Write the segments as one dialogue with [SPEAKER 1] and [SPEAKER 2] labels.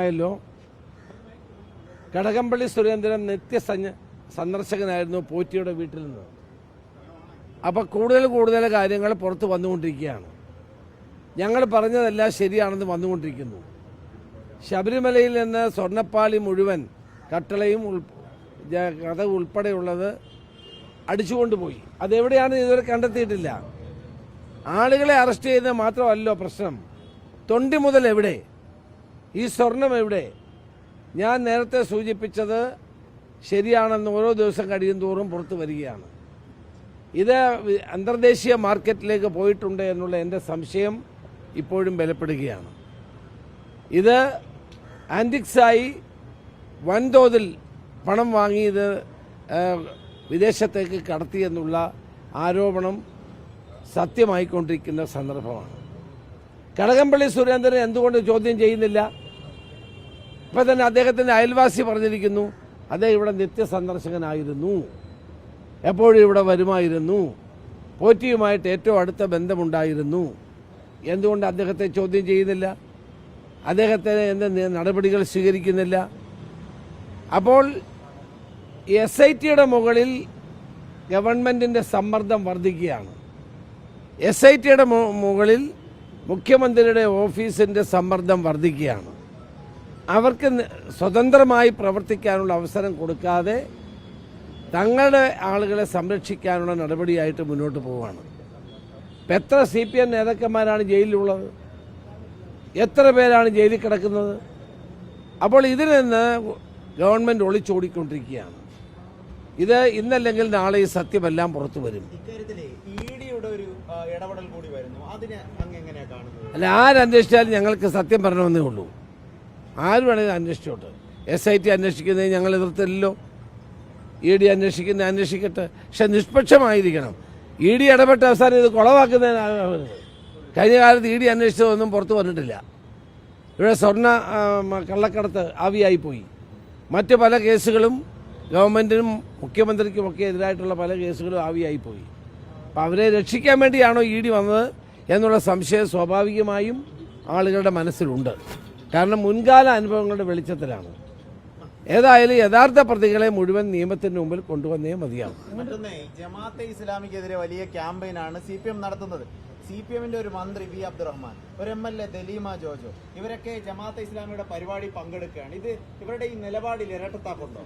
[SPEAKER 1] ആയല്ലോ. കടകംപള്ളി സുരേന്ദ്രൻ സന്ദർശകനായിരുന്നു പോറ്റിയുടെ വീട്ടിൽ നിന്ന്. അപ്പോൾ കൂടുതൽ കാര്യങ്ങൾ പുറത്ത് വന്നുകൊണ്ടിരിക്കുകയാണ്. ഞങ്ങൾ പറഞ്ഞതെല്ലാം ശരിയാണെന്ന് വന്നുകൊണ്ടിരിക്കുന്നു. ശബരിമലയിൽ നിന്ന് സ്വർണ്ണപ്പാളി മുഴുവൻ കട്ടളയും കഥ ഉൾപ്പെടെയുള്ളത് അടിച്ചുകൊണ്ടുപോയി. അതെവിടെയാണെന്ന് ഇതുവരെ കണ്ടെത്തിയിട്ടില്ല. ആളുകളെ അറസ്റ്റ് ചെയ്യുന്നത് മാത്രമല്ലോ പ്രശ്നം. തൊണ്ടി മുതൽ എവിടെ? ഈ സ്വർണം എവിടെ? ഞാൻ നേരത്തെ സൂചിപ്പിച്ചത് ശരിയാണെന്ന് ഓരോ ദിവസം കഴിയും തോറും പുറത്തു വരികയാണ്. ഇത് അന്തർദേശീയ മാർക്കറ്റിലേക്ക് പോയിട്ടുണ്ട് എന്നുള്ള എൻ്റെ സംശയം ഇപ്പോഴും ബലപ്പെടുകയാണ്. ഇത് ആൻറ്റിക്സായി വൻതോതിൽ പണം വാങ്ങി ഇത് വിദേശത്തേക്ക് കടത്തിയെന്നുള്ള ആരോപണം സത്യമായിക്കൊണ്ടിരിക്കുന്ന സന്ദർഭമാണ്. കടകംപള്ളി സുരേന്ദ്രൻ എന്തുകൊണ്ട് ചോദ്യം ചെയ്യുന്നില്ല? ഇപ്പം തന്നെ അദ്ദേഹത്തിൻ്റെ അയൽവാസി പറഞ്ഞിരിക്കുന്നു, അദ്ദേഹം ഇവിടെ നിത്യസന്ദർശകനായിരുന്നു, എപ്പോഴും ഇവിടെ വരുമായിരുന്നു, പോറ്റിയുമായിട്ട് ഏറ്റവും അടുത്ത ബന്ധമുണ്ടായിരുന്നു. എന്തുകൊണ്ട് അദ്ദേഹത്തെ ചോദ്യം ചെയ്യുന്നില്ല? അദ്ദേഹത്തിന് എന്ത് നടപടികൾ സ്വീകരിക്കുന്നില്ല? അപ്പോൾ SITയുടെ മുകളിൽ ഗവൺമെൻറ്റിൻ്റെ സമ്മർദ്ദം വർദ്ധിക്കുകയാണ്. SITയുടെ മുകളിൽ മുഖ്യമന്ത്രിയുടെ ഓഫീസിൻ്റെ സമ്മർദ്ദം വർദ്ധിക്കുകയാണ്. അവർക്ക് സ്വതന്ത്രമായി പ്രവർത്തിക്കാനുള്ള അവസരം കൊടുക്കാതെ തങ്ങളുടെ ആളുകളെ സംരക്ഷിക്കാനുള്ള നടപടിയായിട്ട് മുന്നോട്ട് പോവുകയാണ്. ഇപ്പം എത്ര CPM നേതാക്കന്മാരാണ് ജയിലിലുള്ളത്? എത്ര പേരാണ് ജയിലിൽ കിടക്കുന്നത്? അപ്പോൾ ഇതിൽ നിന്ന് ഗവൺമെൻറ് ഒളിച്ചോടിക്കൊണ്ടിരിക്കുകയാണ്. ഇത് ഇന്നല്ലെങ്കിൽ നാളെ ഈ സത്യമെല്ലാം പുറത്തു വരും. അല്ല, ആരന്വേഷിച്ചാലും ഞങ്ങൾക്ക് സത്യം പറയണമെന്നേ ഉള്ളൂ. ആര് വേണമെങ്കിലും അന്വേഷിച്ചോട്ടെ. SIT അന്വേഷിക്കുന്നത് ഞങ്ങൾ എതിർത്തില്ലല്ലോ. ED അന്വേഷിക്കട്ടെ, പക്ഷെ നിഷ്പക്ഷമായിരിക്കണം. ED ഇടപെട്ട അവസാനം ഇത് കുളവാക്കുന്നതിനാണ്. കഴിഞ്ഞ കാലത്ത് ED അന്വേഷിച്ചതൊന്നും പുറത്തു വന്നിട്ടില്ല. ഇവിടെ സ്വർണ്ണ കള്ളക്കടത്ത് ആവിയായിപ്പോയി. മറ്റ് പല കേസുകളും ഗവൺമെൻറ്റിനും മുഖ്യമന്ത്രിക്കുമൊക്കെ എതിരായിട്ടുള്ള പല കേസുകളും ആവിയായിപ്പോയി. അപ്പം അവരെ രക്ഷിക്കാൻ വേണ്ടിയാണോ ED വന്നത് എന്നുള്ള സംശയം സ്വാഭാവികമായും ആളുകളുടെ മനസ്സിലുണ്ട്. കാരണം മുൻകാല അനുഭവങ്ങളുടെ വെളിച്ചത്തിലാണ്. ഏതായാലും യഥാർത്ഥ പ്രതികളെ മുഴുവൻ നിയമത്തിന് മുമ്പിൽ കൊണ്ടുവന്നേ മതിയാവും.
[SPEAKER 2] മറ്റൊന്ന്, ജമാഅത്തെ ഇസ്ലാമിക്കെതിരെ വലിയ ക്യാമ്പയിനാണ് CPM നടത്തുന്നത്. CPMന്റെ ഒരു മന്ത്രി V. അബ്ദുറഹ്മാൻ, ഒരു MLA ദലീമ ജോജോ, ഇവരൊക്കെ ജമാഅത്തെ ഇസ്ലാമിയുടെ പരിപാടി പങ്കെടുക്കുകയാണ്. ഇത് ഇവരുടെ ഈ നിലപാടിൽ ഇരട്ടത്താക്കുണ്ടോ?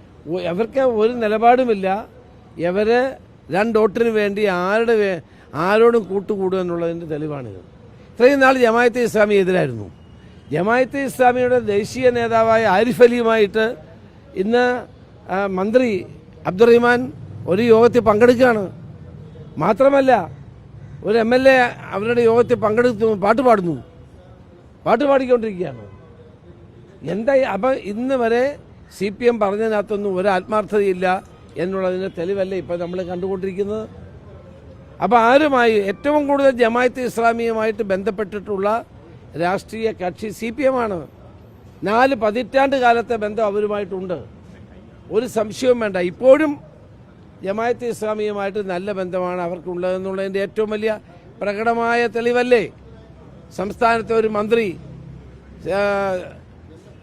[SPEAKER 1] ഇവർക്ക് ഒരു നിലപാടുമില്ല. ഇവര് രണ്ടോട്ടിന് വേണ്ടി ആരോടും കൂട്ടുകൂടുക എന്നുള്ളതിൻ്റെ തെളിവാണിത്. ഇത്രയും നാൾ ജമാഅത്തെ ഇസ്ലാമി എതിരായിരുന്നു. ജമാഅത്തെ ഇസ്ലാമിയുടെ ദേശീയ നേതാവായ ആരിഫ് അലിയുമായിട്ട് ഇന്ന് മന്ത്രി അബ്ദുറഹ്മാൻ ഒരു യോഗത്തിൽ പങ്കെടുക്കുകയാണ്. മാത്രമല്ല ഒരു MLA അവരുടെ യോഗത്തിൽ പങ്കെടുത്തു പാട്ട് പാടിക്കൊണ്ടിരിക്കുകയാണ്. എന്താ? അപ്പം ഇന്ന് വരെ CPM പറഞ്ഞതിനകത്തൊന്നും ഒരു ആത്മാർത്ഥതയില്ല എന്നുള്ളതിൻ്റെ തെളിവല്ലേ ഇപ്പം നമ്മൾ കണ്ടുകൊണ്ടിരിക്കുന്നത്. അപ്പോൾ ആരുമായി ഏറ്റവും കൂടുതൽ ജമാഅത്തെ ഇസ്ലാമിയുമായിട്ട് ബന്ധപ്പെട്ടിട്ടുള്ള രാഷ്ട്രീയ കക്ഷി CPM ആണ്. 4 പതിറ്റാണ്ട് കാലത്തെ ബന്ധം അവരുമായിട്ടുണ്ട്. ഒരു സംശയവും വേണ്ട. ഇപ്പോഴും ജമാഅത്തെ ഇസ്ലാമിയുമായിട്ട് നല്ല ബന്ധമാണ് അവർക്കുള്ളതെന്നുള്ളതിൻ്റെ ഏറ്റവും വലിയ പ്രകടമായ തെളിവല്ലേ സംസ്ഥാനത്തെ ഒരു മന്ത്രി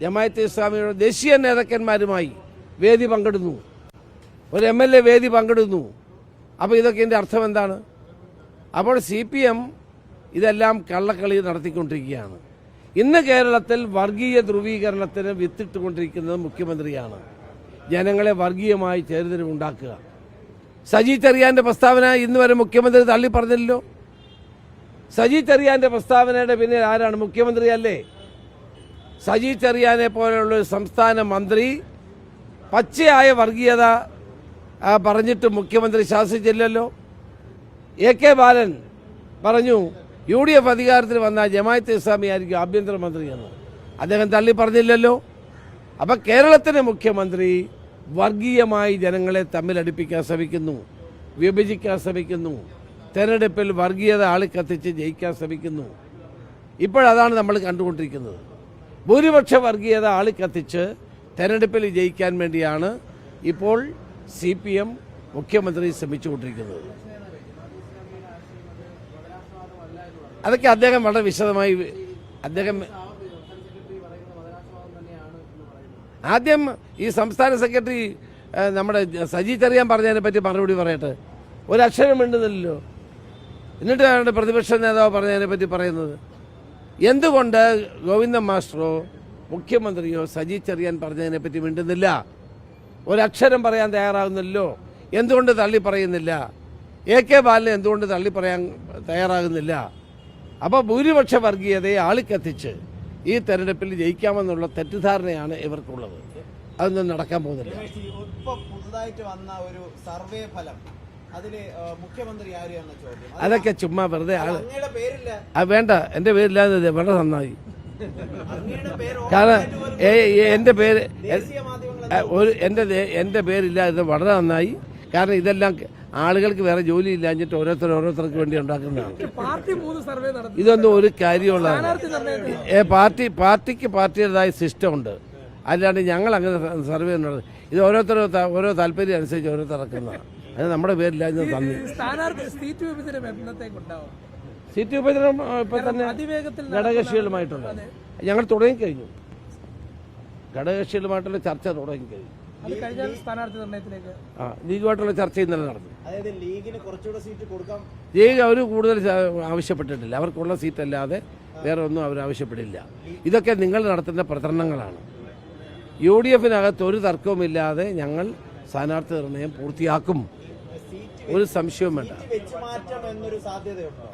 [SPEAKER 1] ജമാഅത്തെ ഇസ്ലാമിയുടെ ദേശീയ നേതാക്കന്മാരുമായി വേദി പങ്കിടുന്നു, ഒരു MLA വേദി പങ്കിടുന്നു. അപ്പോൾ ഇതൊക്കെ എൻ്റെ അർത്ഥം എന്താണ്? അപ്പോൾ CPM ഇതെല്ലാം കള്ളക്കളി നടത്തിക്കൊണ്ടിരിക്കുകയാണ്. ഇന്ന് കേരളത്തിൽ വർഗീയ ധ്രുവീകരണത്തിന് വിത്തിട്ടുകൊണ്ടിരിക്കുന്നത് മുഖ്യമന്ത്രിയാണ്. ജനങ്ങളെ വർഗീയമായി ചേരിതിരിവുണ്ടാക്കുക. സജി ചെറിയാൻ്റെ പ്രസ്താവന ഇന്ന് വരെ മുഖ്യമന്ത്രി തള്ളി പറഞ്ഞില്ലല്ലോ. സജി ചെറിയാൻ്റെ പ്രസ്താവനയുടെ പിന്നിൽ ആരാണ്? മുഖ്യമന്ത്രിയല്ലേ? സജി ചെറിയാനെ പോലെയുള്ള ഒരു സംസ്ഥാന മന്ത്രി പച്ചയായ വർഗീയത പറഞ്ഞിട്ട് മുഖ്യമന്ത്രി ശാസിച്ചില്ലല്ലോ. AK ബാലൻ പറഞ്ഞു UDF അധികാരത്തിൽ വന്ന ജമാഅത്തെ ഇസ്ലാമി ആയിരിക്കും ആഭ്യന്തരമന്ത്രി എന്ന്. അദ്ദേഹം തള്ളി പറഞ്ഞില്ലല്ലോ. അപ്പം കേരളത്തിലെ മുഖ്യമന്ത്രി വർഗീയമായി ജനങ്ങളെ തമ്മിലടിപ്പിക്കാൻ ശ്രമിക്കുന്നു, വിഭജിക്കാൻ ശ്രമിക്കുന്നു, തെരഞ്ഞെടുപ്പിൽ വർഗീയത ആളിക്കത്തിച്ച് ജയിക്കാൻ ശ്രമിക്കുന്നു. ഇപ്പോഴതാണ് നമ്മൾ കണ്ടുകൊണ്ടിരിക്കുന്നത്. ഭൂരിപക്ഷ വർഗീയത ആളിക്കത്തിച്ച് തെരഞ്ഞെടുപ്പിൽ ജയിക്കാൻ വേണ്ടിയാണ് ഇപ്പോൾ CPM മുഖ്യമന്ത്രി ശ്രമിച്ചുകൊണ്ടിരിക്കുന്നത്. അതൊക്കെ അദ്ദേഹം വളരെ വിശദമായി അദ്ദേഹം ആദ്യം ഈ സംസ്ഥാന സെക്രട്ടറി നമ്മുടെ സജി ചെറിയാൻ പറഞ്ഞതിനെ പറ്റി മറുപടി പറയട്ടെ. ഒരക്ഷരം മിണ്ടുന്നില്ലല്ലോ. എന്നിട്ടാണ് പ്രതിപക്ഷ നേതാവ് പറഞ്ഞതിനെ പറ്റി പറയുന്നത്. എന്തുകൊണ്ട് ഗോവിന്ദൻ മാസ്റ്ററോ മുഖ്യമന്ത്രിയോ സജി ചെറിയാൻ പറഞ്ഞതിനെ പറ്റി മിണ്ടുന്നില്ല? ഒരക്ഷരം പറയാൻ തയ്യാറാകുന്നില്ലല്ലോ. എന്തുകൊണ്ട് തള്ളി പറയുന്നില്ല? AK ബാലനെ എന്തുകൊണ്ട് തള്ളി പറയാൻ തയ്യാറാകുന്നില്ല? അപ്പോൾ ഭൂരിപക്ഷ വർഗീയതയെ ആളിക്കത്തിച്ച് ഈ തെരഞ്ഞെടുപ്പിൽ ജയിക്കാമെന്നുള്ള തെറ്റിദ്ധാരണയാണ് ഇവർക്കുള്ളത്. അതൊന്നും നടക്കാൻ പോകുന്നില്ല.
[SPEAKER 2] ഇപ്പൊ പുതുതായിട്ട് വന്ന ഒരു സർവേ ഫലം, അതില് മുഖ്യമന്ത്രി ആര് എന്ന ചോദ്യം,
[SPEAKER 1] അതൊക്കെ ചുമ്മാ വെറുതെ
[SPEAKER 2] അങ്ങയുടെ പേരില്ല.
[SPEAKER 1] വേണ്ട, എൻ്റെ പേരില്ലാതെ വളരെ നന്നായി.
[SPEAKER 2] അങ്ങയുടെ പേര്
[SPEAKER 1] കാരണം എൻ്റെ പേര്
[SPEAKER 2] ദേശീയ മാധ്യമങ്ങൾ
[SPEAKER 1] എൻ്റെ പേരില്ലാതെ വളരെ നന്നായി. കാരണം ഇതെല്ലാം ആളുകൾക്ക് വേറെ ജോലി ഇല്ലാഞ്ഞിട്ട് ഓരോരുത്തർക്ക് വേണ്ടി ഉണ്ടാക്കുന്നതാണ്. ഇതൊന്നും ഒരു കാര്യമുള്ളതാണ്. പാർട്ടിക്ക് പാർട്ടിയുടേതായ സിസ്റ്റം ഉണ്ട്. അല്ലാണ്ട് ഞങ്ങൾ അങ്ങനെ സർവേ ഉള്ളത്. ഇത് ഓരോ താല്പര്യം അനുസരിച്ച് ഓരോരുത്തർ ഇറക്കുന്നതാണ്. അത് നമ്മുടെ പേരില്ലാതെ തന്നി. സീറ്റ് വിഭജനം ഇപ്പം തന്നെ ഘടകകക്ഷികളുമായിട്ടുണ്ട്. ഞങ്ങൾ തുടങ്ങിക്കഴിഞ്ഞു. ഘടകകക്ഷികളുമായിട്ടുള്ള ചർച്ച തുടങ്ങിക്കഴിഞ്ഞു. ലീഗുമായിട്ടുള്ള ചർച്ച ഇന്നലെ നടന്നു. ലീഗ് അവർ കൂടുതൽ ആവശ്യപ്പെട്ടിട്ടില്ല. അവർക്കുള്ള സീറ്റല്ലാതെ വേറെ ഒന്നും അവർ ആവശ്യപ്പെടില്ല. ഇതൊക്കെ നിങ്ങൾ നടത്തുന്ന പ്രചരണങ്ങളാണ്. UDF-നകത്ത് ഒരു തർക്കവുമില്ലാതെ ഞങ്ങൾ സ്ഥാനാർത്ഥി നിർണയം പൂർത്തിയാക്കും. ഒരു സംശയവും വേണ്ട.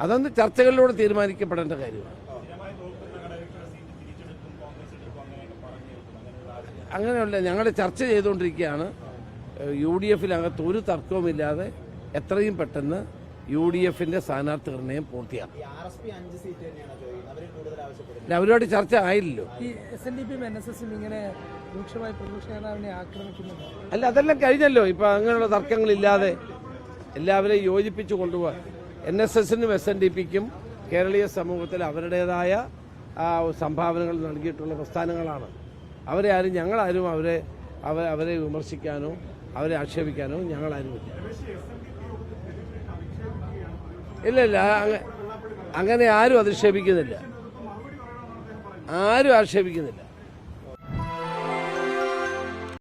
[SPEAKER 1] അതൊന്ന് ചർച്ചകളിലൂടെ തീരുമാനിക്കപ്പെടേണ്ട കാര്യമാണ്. അങ്ങനെയല്ല, ഞങ്ങൾ ചർച്ച ചെയ്തുകൊണ്ടിരിക്കുകയാണ്. UDF-നകത്ത് ഒരു തർക്കവുമില്ലാതെ എത്രയും പെട്ടെന്ന് UDF-ന്റെ സ്ഥാനാർത്ഥി നിർണയം പൂർത്തിയാക്കും. അവരോട് ചർച്ച ആയില്ലല്ലോ. അല്ല, അതെല്ലാം കഴിഞ്ഞല്ലോ. ഇപ്പൊ അങ്ങനെയുള്ള തർക്കങ്ങളില്ലാതെ എല്ലാവരെയും യോജിപ്പിച്ചു കൊണ്ടുപോകാൻ NSS-നും SNDP-ക്കും കേരളീയ സമൂഹത്തിൽ അവരുടേതായ സംഭാവനകൾ നൽകിയിട്ടുള്ള പ്രസ്ഥാനങ്ങളാണ്. അവരെ ആരും ഞങ്ങളാരും അവരെ വിമർശിക്കാനോ അവരെ ആക്ഷേപിക്കാനോ ഞങ്ങളാരുമില്ല. ഇല്ല, അങ്ങനെ ആരും അധിക്ഷേപിക്കുന്നില്ല. ആരും ആക്ഷേപിക്കുന്നില്ല.